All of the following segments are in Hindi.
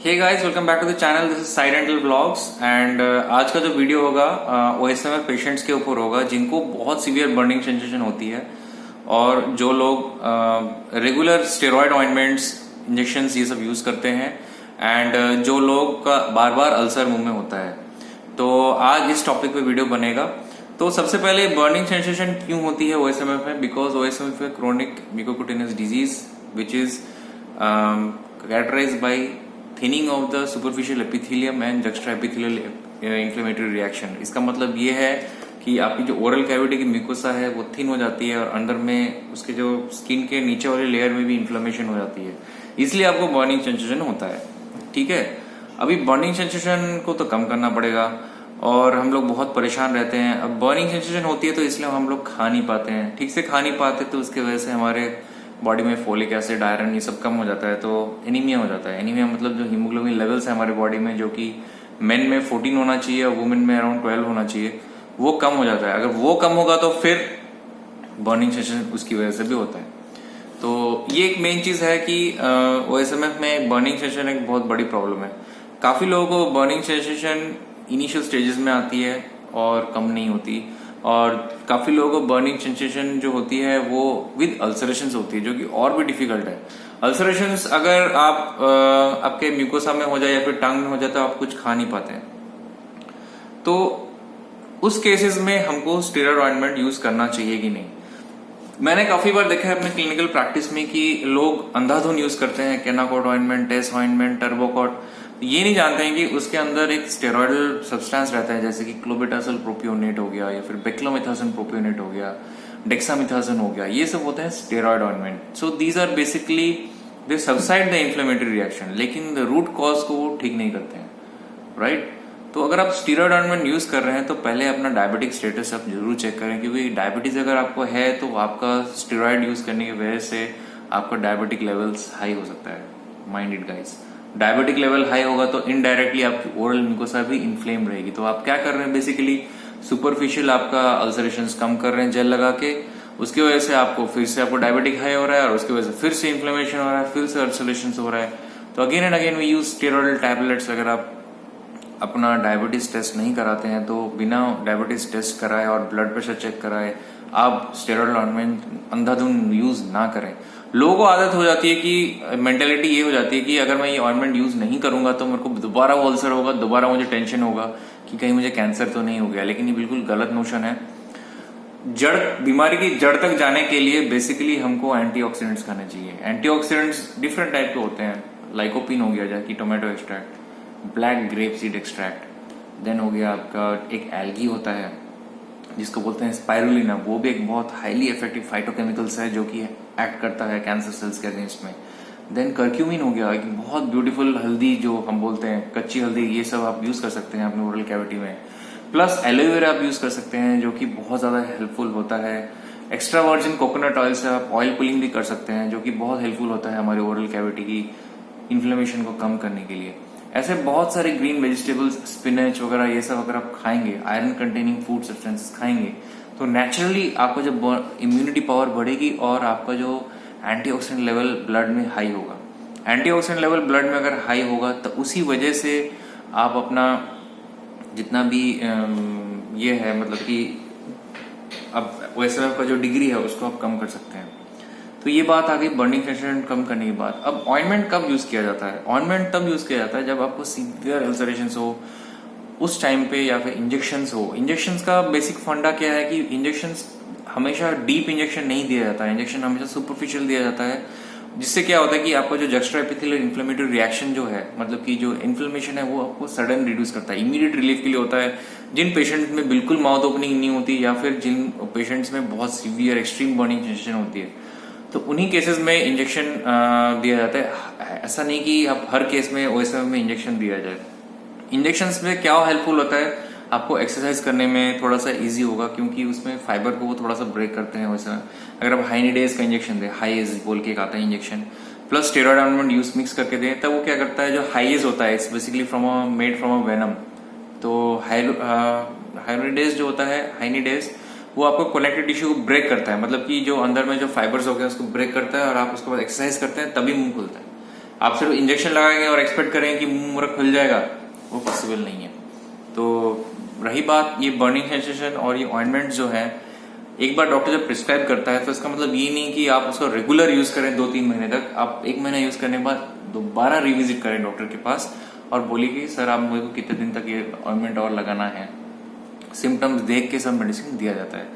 Hey guys, welcome back to the channel. This is साइड एंडल व्लॉग्स एंड आज का जो वीडियो होगा ओएसएमएफ पेशेंट्स के ऊपर होगा जिनको बहुत सीवियर बर्निंग सेंसेशन होती है और जो लोग रेगुलर स्टेरॉयड ऑइंटमेंट्स इंजेक्शंस ये सब यूज करते हैं एंड जो लोग का बार बार अल्सर मुंह में होता है। तो आज इस टॉपिक पे वीडियो बनेगा। तो सबसे पहले बर्निंग सेंसेशन क्यों होती है ओएसएमएफ में? बिकॉज ओएसएमएफ है chronic mucocutaneous disease which is characterized by thinning of the superficial epithelium and juxtaepithelial inflammatory reaction। इसका मतलब ये है कि आपकी जो ओरल कैविटी की म्यूकोसा है वो थिन हो जाती है और अंदर में उसके जो स्किन के नीचे वाले लेयर में भी इन्फ्लेमेशन हो जाती है, इसलिए आपको बर्निंग सेंसेशन होता है। ठीक है, अभी बर्निंग सेंसेशन को तो कम करना पड़ेगा और हम लोग बहुत परेशान रहते हैं। अब बर्निंग सेंसेशन होती है तो इसलिए हम लोग खा नहीं पाते हैं, ठीक से खा नहीं पाते, तो उसकी वजह से हमारे बॉडी में फोलिक एसिड, आयरन ये सब कम हो जाता है, तो एनीमिया हो जाता है। एनीमिया मतलब जो हीमोग्लोबिन लेवल्स है हमारे बॉडी में, जो कि मेन में 14 होना चाहिए और वुमेन में अराउंड 12 होना चाहिए, वो कम हो जाता है। अगर वो कम होगा तो फिर बर्निंग सेंसेशन उसकी वजह से भी होता है। तो ये एक मेन चीज है कि ओएसएमएफ में बर्निंग सेंसेशन एक बहुत बड़ी प्रॉब्लम है। काफी लोगों को बर्निंग सेंसेशन इनिशियल स्टेजेस में आती है और कम नहीं होती, और काफी लोगों को बर्निंग सेंसेशन जो होती है वो विद अल्सरेशंस होती है, जो कि और भी डिफिकल्ट है। अल्सरेशंस अगर आप आपके म्यूकोसा में हो जाए या फिर टंग में हो जाए तो आप कुछ खा नहीं पाते हैं, तो उस केसेस में हमको स्टेरॉयड ऑइंटमेंट यूज करना चाहिए कि नहीं। मैंने काफी बार देखा है अपने क्लिनिकल प्रैक्टिस में कि लोग अंधाधुन यूज करते हैं केनाकॉट ऑइंटमेंट, टेस ऑइंटमेंट, टर्बोकॉट, ये नहीं जानते हैं कि उसके अंदर एक स्टेरॉयडल सब्सटेंस रहता है, जैसे कि क्लोबेटासोल प्रोपियोनेट हो गया या फिर बेक्लोमिथाजोन प्रोपियोनेट हो गया, डेक्सामिथाजोन हो गया, ये सब होता है steroid ointment. So these are basically they subside the inflammatory reaction, लेकिन द रूट कॉज को वो ठीक नहीं करते हैं, राइट। तो अगर आप स्टेरॉयड ऑइंटमेंट यूज कर रहे हैं तो पहले अपना डायबिटिक स्टेटस आप जरूर चेक करें, क्योंकि डायबिटीज अगर आपको है तो आपका स्टेरॉयड यूज करने की वजह से आपका डायबिटिक लेवल्स हाई हो सकता है। Mind it guys, diabetic level high होगा तो इनडायरेक्टली आपकी ओरल म्यूकोसा भी इन्फ्लेम रहेगी। तो आप क्या कर रहे हैं, बेसिकली सुपरफिशियल आपका अल्सरेशंस कम कर रहे हैं जेल लगा के, उसकी वजह से आपको फिर से आपको डायबिटिक हाई हो रहा है और उसकी वजह से फिर से इन्फ्लेमेशन हो रहा है, फिर से अल्सरेशंस हो रहा है। तो again and again we use steroidal tablets. अगर आप अपना डायबिटीज टेस्ट नहीं कराते हैं तो बिना डायबिटीज टेस्ट कराए और ब्लड प्रेशर चेक कराए आप स्टेरॉयडल ऑइंटमेंट अंधाधुन यूज ना करें। लोगों को आदत हो जाती है कि मेंटेलिटी ये हो जाती है कि अगर मैं ये ऑइंटमेंट यूज नहीं करूंगा तो मेरे को दोबारा वो अल्सर होगा, दोबारा मुझे टेंशन होगा कि कहीं मुझे कैंसर तो नहीं हो गया। लेकिन ये बिल्कुल गलत नोशन है। बीमारी की जड़ तक जाने के लिए बेसिकली हमको एंटीऑक्सीडेंट्स खाने चाहिए। एंटीऑक्सीडेंट्स डिफरेंट टाइप के होते हैं। लाइकोपिन हो गया, जैसे कि tomato extract, black grape seed extract, then हो गया आपका एक एल्गी होता है जिसको बोलते हैं स्पाइरुलिना, वो भी एक बहुत हाईली इफेक्टिव फाइटोकेमिकल्स है जो कि एक्ट करता है कैंसर सेल्स के अगेंस्ट में। देन कर्क्यूमिन हो गया, एक बहुत ब्यूटीफुल हल्दी जो हम बोलते हैं कच्ची हल्दी, ये सब आप यूज कर सकते हैं अपने ओरल कैविटी में। प्लस एलोवेरा आप यूज कर सकते हैं जो कि बहुत ज्यादा हेल्पफुल होता है। एक्स्ट्रा वर्जिन कोकोनट ऑयल से आप ऑयल पुलिंग भी कर सकते हैं जो कि बहुत हेल्पफुल होता है हमारे ओरल कैविटी की इन्फ्लेमेशन को कम करने के लिए। ऐसे बहुत सारे ग्रीन वेजिटेबल्स, स्पिनच वगैरह, ये सब अगर आप खाएंगे, आयरन कंटेनिंग फूड सब्सटेंसेस खाएंगे, तो नेचुरली आपको जब इम्यूनिटी पावर बढ़ेगी और आपका जो एंटीऑक्सीडेंट लेवल ब्लड में हाई होगा। एंटीऑक्सीडेंट लेवल ब्लड में अगर हाई होगा तो उसी वजह से आप अपना जितना भी ये है, मतलब कि अब ओएसएमएफ का जो डिग्री है उसको आप कम कर सकते हैं। तो ये बात आ गई बर्निंग सेंसेशन कम करने की बात। अब ऑइंटमेंट कब यूज किया जाता है? ऑइंटमेंट तब यूज किया जाता है जब आपको सीवियर अल्सरेशंस हो उस टाइम पे, या फिर इंजेक्शंस हो। इंजेक्शंस का बेसिक फंडा क्या है कि इंजेक्शंस हमेशा डीप इंजेक्शन नहीं दिया जाता है, इंजेक्शन हमेशा सुपरफिशियल दिया जाता है, जिससे क्या होता है कि आपका जो जस्ट्रोएपिथेलियल इन्फ्लेमेटरी रिएक्शन जो है, मतलब कि जो इन्फ्लेमेशन है वो आपको सडन रिड्यूस करता है, इमीडिएट रिलीफ के लिए होता है। जिन पेशेंट्स में बिल्कुल माउथ ओपनिंग नहीं होती या फिर जिन पेशेंट्स में बहुत सीवियर एक्सट्रीम बर्निंग सेंसेशन होती है, तो उन्हीं केसेस में इंजेक्शन दिया जाता है। ऐसा नहीं कि आप हर केस में ओएसएमएफ में इंजेक्शन दिया जाए। इंजेक्शंस में क्या हेल्पफुल होता है, आपको एक्सरसाइज करने में थोड़ा सा इजी होगा, क्योंकि उसमें फाइबर को वो थोड़ा सा ब्रेक करते हैं ओएसएमएफ। अगर आप हाइनिडेज का इंजेक्शन दें, हाइएज बोल के एक आता है injection, plus steroid ointment use mix करके दें, तब वो क्या करता है, जो हाइएज होता है it's basically made from a venom. तो हाइनिडेज जो होता है, हाइनिडेज वो आपको कनेक्टिव टिश्यू को ब्रेक करता है, मतलब कि जो अंदर में जो फाइबर्स हो गए उसको ब्रेक करता है और आप उसके बाद एक्सरसाइज करते हैं तभी मुंह खुलता है। आप सिर्फ इंजेक्शन लगाएंगे और एक्सपेक्ट करेंगे कि मुंह मुरा खुल जाएगा, वो पॉसिबल नहीं है। तो रही बात ये बर्निंग सेंसेशन और ये ऑइंटमेंट जो है, एक बार डॉक्टर जब प्रिस्क्राइब करता है तो इसका मतलब ये नहीं कि आप उसको रेगुलर यूज करें 2-3 महीने तक। आप 1 महीना यूज करने के बाद दोबारा रिविजिट करें डॉक्टर के पास और बोलिए कि सर आप मुझे को कितने दिन तक ये ऑइंटमेंट और लगाना है। सिम्टम्स देख के सब मेडिसिन दिया जाता है।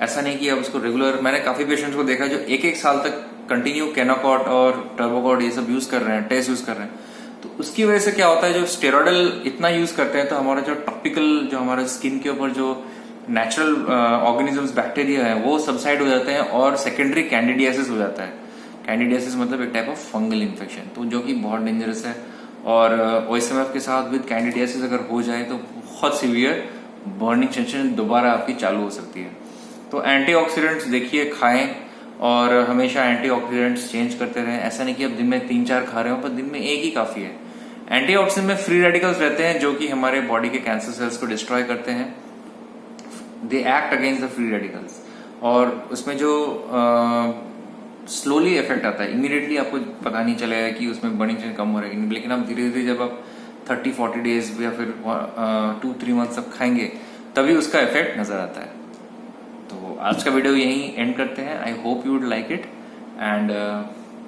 ऐसा नहीं कि आप उसको रेगुलर, मैंने काफी पेशेंट्स को देखा जो 1-1 साल तक कंटिन्यू केनाकॉट और टर्बोकॉट ये सब यूज कर रहे हैं, टेस्ट यूज कर रहे हैं। तो उसकी वजह से क्या होता है, जो स्टेरॉइडल इतना यूज करते हैं तो हमारा जो टॉपिकल, जो हमारा स्किन के ऊपर जो नेचुरल ऑर्गेनिजम्स बैक्टीरिया है वो सबसाइड हो जाते हैं और सेकेंडरी कैंडिडियासिस हो जाता है। कैंडिडियासिस मतलब एक टाइप ऑफ फंगल इन्फेक्शन, तो जो कि बहुत डेंजरस है। और ओएसएमएफ के साथ विद कैंडिडियासिस अगर हो जाए तो बहुत सीवियर बर्निंग सेंसेशन दोबारा आपकी चालू हो सकती है। तो एंटीऑक्सीडेंट्स देखिए खाएं और हमेशा एंटीऑक्सीडेंट्स चेंज करते रहें। ऐसा नहीं कि आप दिन में 3-4 खा रहे हो, पर दिन में एक ही काफी है। एंटीऑक्सीडेंट में फ्री रेडिकल्स रहते हैं जो कि हमारे बॉडी के कैंसर सेल्स को डिस्ट्रॉय करते हैं। They act against the free radicals और उसमें जो स्लोली इफेक्ट आता है, इमीडिएटली आपको पता नहीं चलेगा कि उसमें बर्निंग कम हो रही है, लेकिन आप धीरे धीरे जब आप 30-40 डेज या फिर 2-3 मंथ तक खाएंगे तभी उसका इफेक्ट नजर आता है। तो आज का वीडियो यहीं एंड करते हैं। I hope you would like it and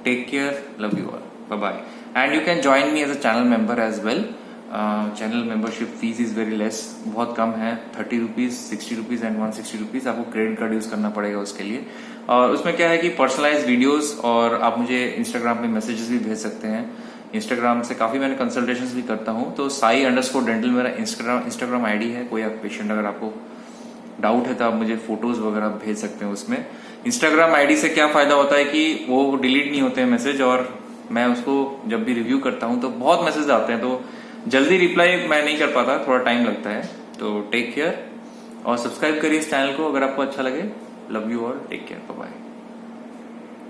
take care, love you all, bye bye. And you can join me as a channel member as well. Channel membership fees is very less, बहुत कम है, 30 रुपीज, 60 रुपीज एंड 160 रुपीज। आपको क्रेडिट कार्ड यूज करना पड़ेगा उसके लिए। और उसमें क्या है कि पर्सनलाइज वीडियोस, और आप मुझे इंस्टाग्राम पे मैसेजेस भी भेज सकते हैं। इंस्टाग्राम से काफी मैंने कंसल्टेशंस भी करता हूँ। तो sai_dental मेरा इंस्टाग्राम आईडी है। कोई आप पेशेंट अगर आपको डाउट है तो आप मुझे फोटोज वगैरह भेज सकते हैं उसमें। इंस्टाग्राम आईडी से क्या फायदा होता है कि वो डिलीट नहीं होते हैं मैसेज, और मैं उसको जब भी रिव्यू करता हूँ तो बहुत मैसेज आते हैं, तो जल्दी रिप्लाई मैं नहीं कर पाता, थोड़ा टाइम लगता है। तो टेक केयर और सब्सक्राइब करिए इस चैनल को अगर आपको अच्छा लगे। Love you all, take care, bye bye.